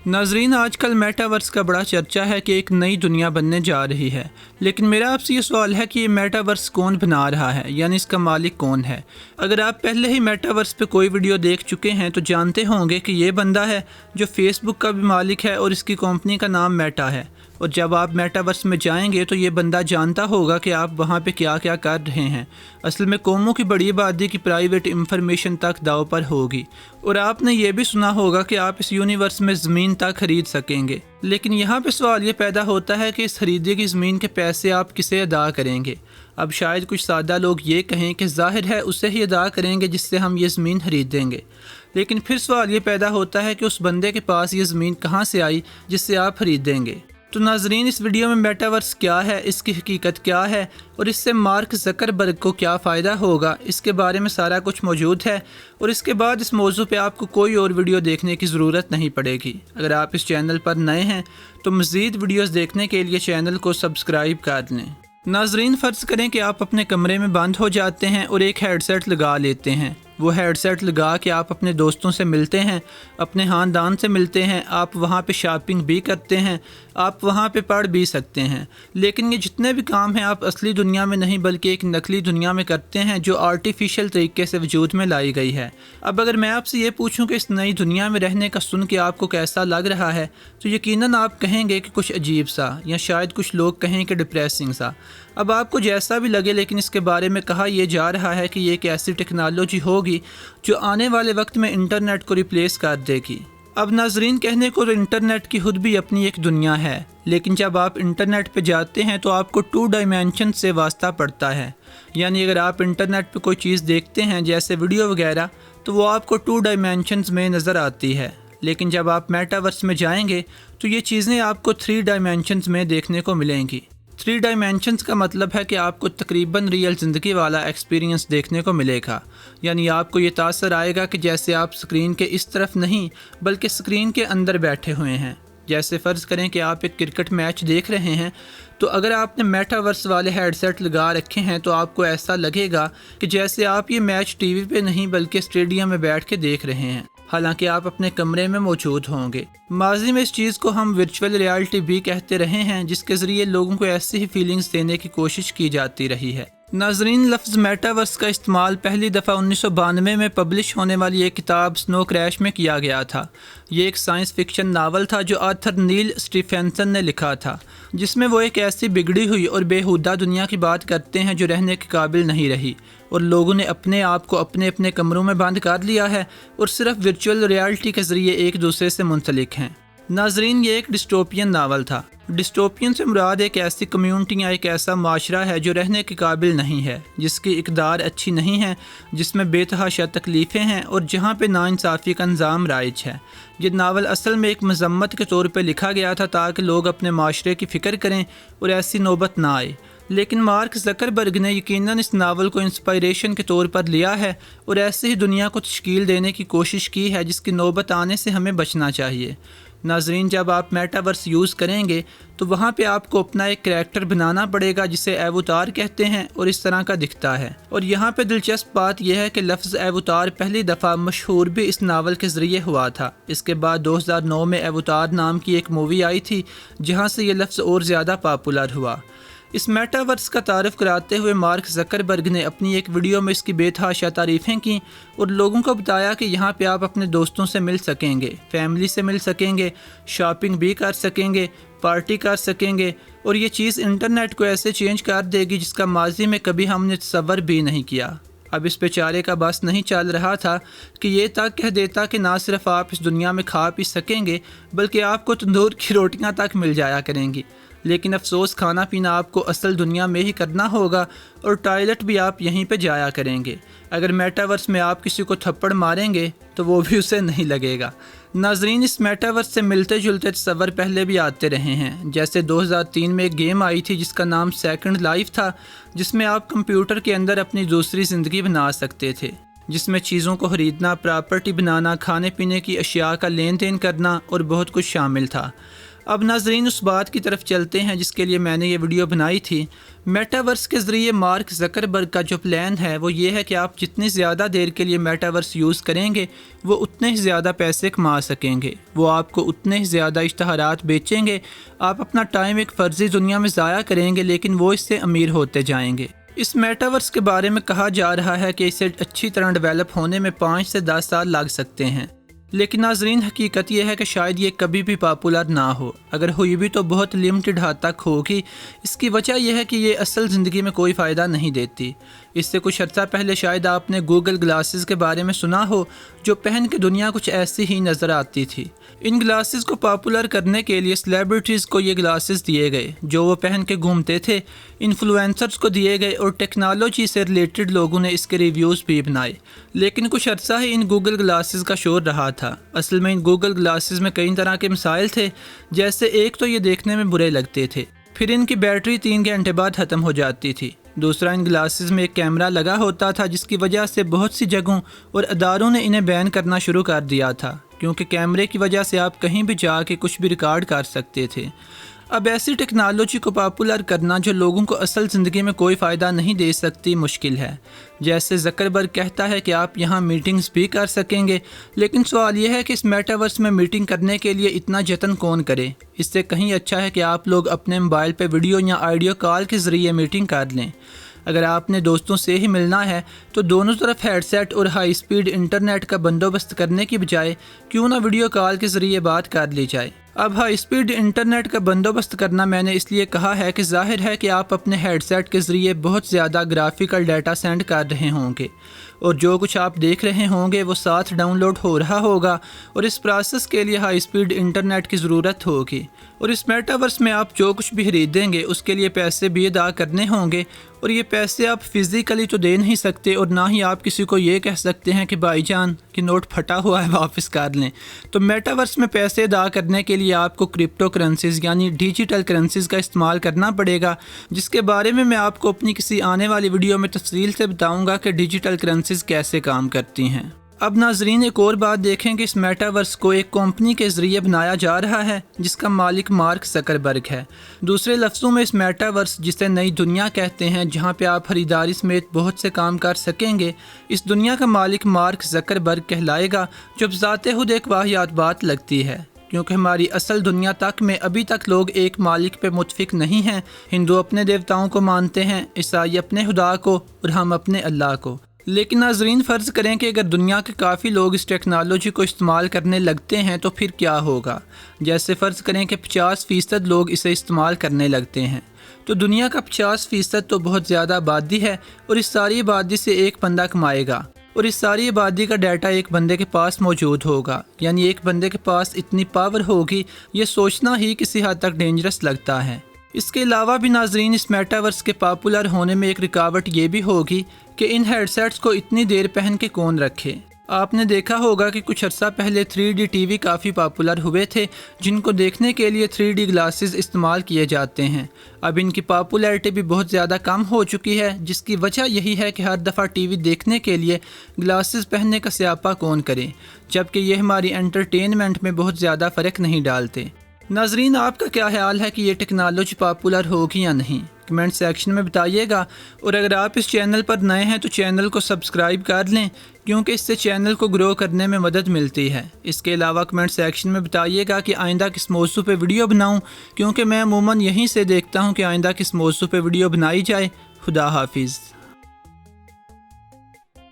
नाजरीन, आजकल मेटावर्स का बड़ा चर्चा है कि एक नई दुनिया बनने जा रही है। लेकिन मेरा आपसे ये सवाल है कि ये मेटावर्स कौन बना रहा है, यानी इसका मालिक कौन है। अगर आप पहले ही मेटावर्स पे कोई वीडियो देख चुके हैं तो जानते होंगे कि ये बंदा है जो फेसबुक का भी मालिक है और इसकी कंपनी का नाम मेटा है। और जब आप मेटावर्स में जाएंगे तो ये बंदा जानता होगा कि आप वहाँ पे क्या क्या कर रहे हैं। असल में कौमों की बड़ी आबादी की प्राइवेट इंफॉर्मेशन तक दाव पर होगी। और आपने ये भी सुना होगा कि आप इस यूनिवर्स में ज़मीन तक खरीद सकेंगे। लेकिन यहाँ पे सवाल ये पैदा होता है कि इस खरीदी की ज़मीन के पैसे आप किसे अदा करेंगे। अब शायद कुछ सादा लोग ये कहें कि ज़ाहिर है उसे ही अदा करेंगे जिससे हम ये ज़मीन खरीदेंगे। लेकिन फिर सवाल ये पैदा होता है कि उस बंदे के पास ये ज़मीन कहाँ से आई जिससे आप खरीदेंगे। तो नाजरीन, इस वीडियो में मेटावर्स क्या है, इसकी हकीकत क्या है और इससे मार्क ज़करबर्ग को क्या फ़ायदा होगा, इसके बारे में सारा कुछ मौजूद है। और इसके बाद इस मौजू पे आपको कोई और वीडियो देखने की ज़रूरत नहीं पड़ेगी। अगर आप इस चैनल पर नए हैं तो मज़ीद वीडियोस देखने के लिए चैनल को सब्सक्राइब कर लें। नाजरीन, फ़र्ज़ करें कि आप अपने कमरे में बंद हो जाते हैं और एक हेडसेट लगा लेते हैं। वो हेडसेट लगा के आप अपने दोस्तों से मिलते हैं, अपने ख़ानदान से मिलते हैं, आप वहाँ पे शॉपिंग भी करते हैं, आप वहाँ पे पढ़ भी सकते हैं। लेकिन ये जितने भी काम हैं आप असली दुनिया में नहीं बल्कि एक नकली दुनिया में करते हैं जो आर्टिफिशियल तरीके से वजूद में लाई गई है। अब अगर मैं आपसे ये पूछूं कि इस नई दुनिया में रहने का सुन के आपको कैसा लग रहा है तो यकीनन आप कहेंगे कि कुछ अजीब सा, या शायद कुछ लोग कहें कि डिप्रेसिंग सा। अब आपको जैसा भी लगे, लेकिन इसके बारे में कहा यह जा रहा है कि ये एक ऐसी टेक्नोलॉजी होगी जो आने वाले वक्त में इंटरनेट को रिप्लेस कर देगी। अब नाजरीन, कहने को तो इंटरनेट की खुद भी अपनी एक दुनिया है, लेकिन जब आप इंटरनेट पे जाते हैं तो आपको 2 डायमेंशन से वास्ता पड़ता है। यानी अगर आप इंटरनेट पे कोई चीज़ देखते हैं जैसे वीडियो वगैरह तो वो आपको 2 डायमेंशंस में नज़र आती है। लेकिन जब आप मेटावर्स में जाएंगे तो ये चीज़ें आपको 3 डायमेंशंस में देखने को मिलेंगी। 3 डायमेंशंस का मतलब है कि आपको तकरीबन रियल ज़िंदगी वाला एक्सपीरियंस देखने को मिलेगा। यानी आपको ये तासर आएगा कि जैसे आप स्क्रीन के इस तरफ नहीं बल्कि स्क्रीन के अंदर बैठे हुए हैं। जैसे फ़र्ज़ करें कि आप एक क्रिकेट मैच देख रहे हैं तो अगर आपने मेटावर्स वाले हेडसेट लगा रखे हैं तो आपको ऐसा लगेगा कि जैसे आप ये मैच टीवी पे नहीं बल्कि स्टेडियम में बैठ के देख रहे हैं, हालांकि आप अपने कमरे में मौजूद होंगे। माजी में इस चीज़ को हम वर्चुअल रियलिटी भी कहते रहे हैं, जिसके ज़रिए लोगों को ऐसी ही फीलिंग्स देने की कोशिश की जाती रही है। नाजरीन, लफ्ज़ मेटावर्स का इस्तेमाल पहली दफ़ा 1992 में पब्लिश होने वाली एक किताब स्नो क्रैश में किया गया था। ये एक साइंस फिक्शन नावल था जो आर्थर नील स्टीफेंसन ने लिखा था, जिसमें वो एक ऐसी बिगड़ी हुई और बेहुदा दुनिया की बात करते हैं जो रहने के काबिल नहीं रही और लोगों ने अपने आप को अपने अपने कमरों में बंद कर लिया है और सिर्फ वर्चुअल रियलिटी के ज़रिए एक दूसरे से मुंसलिक हैं। नाजरीन, ये एक डिस्टोपियन नावल था। डिस्टोपियन से मुराद एक ऐसी कम्यूनिटी या एक ऐसा माशरा है जो रहने के काबिल नहीं है, जिसकी इक़दार अच्छी नहीं है, जिसमें बेतहाशा तकलीफ़ें हैं और जहाँ पे नाइंसाफ़ी का निज़ाम राइज है। ये नावल असल में एक मज़म्मत के तौर पे लिखा गया था ताकि लोग अपने माशरे की फ़िक्र करें और ऐसी नौबत ना आए। लेकिन मार्क ज़करबर्ग ने यकीनन इस नावल को इंस्पायरेशन के तौर पर लिया है और ऐसे ही दुनिया को तश्कील देने की कोशिश की है जिसकी नौबत आने से हमें बचना चाहिए। नाजरीन, जब आप मेटावर्स यूज़ करेंगे तो वहाँ पे आपको अपना एक करैक्टर बनाना पड़ेगा जिसे एवतार कहते हैं और इस तरह का दिखता है। और यहाँ पे दिलचस्प बात यह है कि लफ्ज़ एवतार पहली दफ़ा मशहूर भी इस नावल के ज़रिए हुआ था। इसके बाद 2009 में एवतार नाम की एक मूवी आई थी जहाँ से ये लफ्ज़ और ज़्यादा पॉपुलर हुआ। इस मेटावर्स का तारीफ़ कराते हुए मार्क ज़करबर्ग ने अपनी एक वीडियो में इसकी बेतहाशा तारीफ़ें की और लोगों को बताया कि यहाँ पे आप अपने दोस्तों से मिल सकेंगे, फैमिली से मिल सकेंगे, शॉपिंग भी कर सकेंगे, पार्टी कर सकेंगे और ये चीज़ इंटरनेट को ऐसे चेंज कर देगी जिसका माजी में कभी हमने तसव्वुर भी नहीं किया। अब इस बेचारे का बस नहीं चल रहा था कि ये तक कह देता कि ना सिर्फ आप इस दुनिया में खा पी सकेंगे बल्कि आपको तंदूर की रोटियां तक मिल जाया करेंगी। लेकिन अफसोस, खाना पीना आपको असल दुनिया में ही करना होगा और टॉयलेट भी आप यहीं पे जाया करेंगे। अगर मेटावर्स में आप किसी को थप्पड़ मारेंगे तो वो भी उसे नहीं लगेगा। नाजरीन, इस मेटावर्स से मिलते जुलते तस्वर पहले भी आते रहे हैं। जैसे 2003 में एक गेम आई थी जिसका नाम सेकंड लाइफ था, जिसमें आप कंप्यूटर के अंदर अपनी दूसरी ज़िंदगी बना सकते थे, जिसमें चीज़ों को ख़रीदना, प्रॉपर्टी बनाना, खाने पीने की अशिया का लेन देन करना और बहुत कुछ शामिल था। اب ناظرین اس بات کی طرف چلتے ہیں جس کے لیے میں نے یہ ویڈیو بنائی تھی۔ میٹاورس کے ذریعے مارک زکربرگ کا جو پلان ہے وہ یہ ہے کہ آپ جتنی زیادہ دیر کے لیے میٹاورس یوز کریں گے وہ اتنے ہی زیادہ پیسے کما سکیں گے، وہ آپ کو اتنے ہی زیادہ اشتہارات بیچیں گے، آپ اپنا ٹائم ایک فرضی دنیا میں ضائع کریں گے لیکن وہ اس سے امیر ہوتے جائیں گے۔ اس میٹاورس کے بارے میں کہا جا رہا ہے کہ اسے اچھی طرح ڈیولپ ہونے میں 5 سے 10 سال لگ سکتے ہیں، لیکن ناظرین حقیقت یہ ہے کہ شاید یہ کبھی بھی پاپولر نہ ہو، اگر ہوئی بھی تو بہت لمیٹڈ حد تک ہوگی۔ اس کی وجہ یہ ہے کہ یہ اصل زندگی میں کوئی فائدہ نہیں دیتی۔ اس سے کچھ عرصہ پہلے شاید آپ نے گوگل گلاسز کے بارے میں سنا ہو، جو پہن کے دنیا کچھ ایسی ہی نظر آتی تھی۔ ان گلاسز کو پاپولر کرنے کے لیے سیلیبریٹیز کو یہ گلاسز دیے گئے جو وہ پہن کے گھومتے تھے، انفلوئنسرز کو دیے گئے اور ٹیکنالوجی سے ریلیٹڈ لوگوں نے اس کے ریویوز بھی بنائے، لیکن کچھ عرصہ ہی ان گوگل گلاسز کا شور رہا تھا۔ اصل میں ان گوگل گلاسز میں کئی طرح کے مسائل تھے، جیسے ایک تو یہ دیکھنے میں برے لگتے تھے، پھر ان کی بیٹری 3 گھنٹے بعد ختم ہو جاتی تھی، دوسرا ان گلاسز میں ایک کیمرہ لگا ہوتا تھا جس کی وجہ سے بہت سی جگہوں اور اداروں نے انہیں بین کرنا شروع کر دیا تھا، کیونکہ کیمرے کی وجہ سے آپ کہیں بھی جا کے کچھ بھی ریکارڈ کر سکتے تھے۔ اب ایسی ٹیکنالوجی کو پاپولر کرنا جو لوگوں کو اصل زندگی میں کوئی فائدہ نہیں دے سکتی مشکل ہے۔ جیسے زکربرگ کہتا ہے کہ آپ یہاں میٹنگز بھی کر سکیں گے، لیکن سوال یہ ہے کہ اس میٹاورس میں میٹنگ کرنے کے لیے اتنا جتن کون کرے؟ اس سے کہیں اچھا ہے کہ آپ لوگ اپنے موبائل پہ ویڈیو یا آڈیو کال کے ذریعے میٹنگ کر لیں۔ اگر آپ نے دوستوں سے ہی ملنا ہے تو دونوں طرف ہیڈ سیٹ اور ہائی سپیڈ انٹرنیٹ کا بندوبست کرنے کی بجائے کیوں نہ ویڈیو کال کے ذریعے بات کر لی جائے۔ اب ہائی سپیڈ انٹرنیٹ کا بندوبست کرنا میں نے اس لیے کہا ہے کہ ظاہر ہے کہ آپ اپنے ہیڈ سیٹ کے ذریعے بہت زیادہ گرافیکل ڈیٹا سینڈ کر رہے ہوں گے اور جو کچھ آپ دیکھ رہے ہوں گے وہ ساتھ ڈاؤن لوڈ ہو رہا ہوگا، اور اس پروسیس کے لیے ہائی سپیڈ انٹرنیٹ کی ضرورت ہوگی، اور اس میٹاورس میں آپ جو کچھ بھی خریدیں گے اس کے لیے پیسے بھی ادا کرنے ہوں گے، اور یہ پیسے آپ فزیکلی تو دے نہیں سکتے اور نہ ہی آپ کسی کو یہ کہہ سکتے ہیں کہ بھائی جان کہ نوٹ پھٹا ہوا ہے واپس کر لیں۔ تو میٹاورس میں پیسے ادا کرنے کے لیے آپ کو کرپٹو کرنسیز یعنی ڈیجیٹل کرنسیز کا استعمال کرنا پڑے گا، جس کے بارے میں آپ کو اپنی کسی آنے والی ویڈیو میں تفصیل سے بتاؤں گا کہ ڈیجیٹل کرنسیز کیسے کام کرتی ہیں۔ اب ناظرین ایک اور بات دیکھیں کہ اس میٹاورس کو ایک کمپنی کے ذریعے بنایا جا رہا ہے جس کا مالک مارک زکربرگ ہے۔ دوسرے لفظوں میں اس میٹاورس جسے نئی دنیا کہتے ہیں، جہاں پہ آپ خریداری سمیت بہت سے کام کر سکیں گے، اس دنیا کا مالک مارک زکربرگ کہلائے گا، جو بذات خود ایک واہیات بات لگتی ہے، کیونکہ ہماری اصل دنیا تک میں ابھی تک لوگ ایک مالک پہ متفق نہیں ہیں۔ ہندو اپنے دیوتاؤں کو مانتے ہیں، عیسائی اپنے خدا کو اور ہم اپنے اللہ کو۔ لیکن ناظرین فرض کریں کہ اگر دنیا کے کافی لوگ اس ٹیکنالوجی کو استعمال کرنے لگتے ہیں تو پھر کیا ہوگا؟ جیسے فرض کریں کہ 50% لوگ اسے استعمال کرنے لگتے ہیں، تو دنیا کا 50% تو بہت زیادہ آبادی ہے، اور اس ساری آبادی سے ایک بندہ کمائے گا، اور اس ساری آبادی کا ڈیٹا ایک بندے کے پاس موجود ہوگا، یعنی ایک بندے کے پاس اتنی پاور ہوگی، یہ سوچنا ہی کسی حد تک ڈینجرس لگتا ہے۔ اس کے علاوہ بھی ناظرین اس میٹاورس کے پاپولر ہونے میں ایک رکاوٹ یہ بھی ہوگی کہ ان ہیڈ سیٹس کو اتنی دیر پہن کے کون رکھے۔ آپ نے دیکھا ہوگا کہ کچھ عرصہ پہلے 3D ٹی وی کافی پاپولر ہوئے تھے جن کو دیکھنے کے لیے 3D گلاسز استعمال کیے جاتے ہیں۔ اب ان کی پاپولیرٹی بھی بہت زیادہ کم ہو چکی ہے، جس کی وجہ یہی ہے کہ ہر دفعہ ٹی وی دیکھنے کے لیے گلاسز پہننے کا سیاپا کون کرے، جبکہ یہ ہماری انٹرٹینمنٹ میں بہت زیادہ فرق نہیں ڈالتے۔ ناظرین آپ کا کیا خیال ہے کہ یہ ٹیکنالوجی پاپولر ہوگی یا نہیں؟ کمنٹ سیکشن میں بتائیے گا، اور اگر آپ اس چینل پر نئے ہیں تو چینل کو سبسکرائب کر لیں، کیونکہ اس سے چینل کو گرو کرنے میں مدد ملتی ہے۔ اس کے علاوہ کمنٹ سیکشن میں بتائیے گا کہ آئندہ کس موضوع پہ ویڈیو بناؤں، کیونکہ میں عموماً یہیں سے دیکھتا ہوں کہ آئندہ کس موضوع پہ ویڈیو بنائی جائے۔ خدا حافظ۔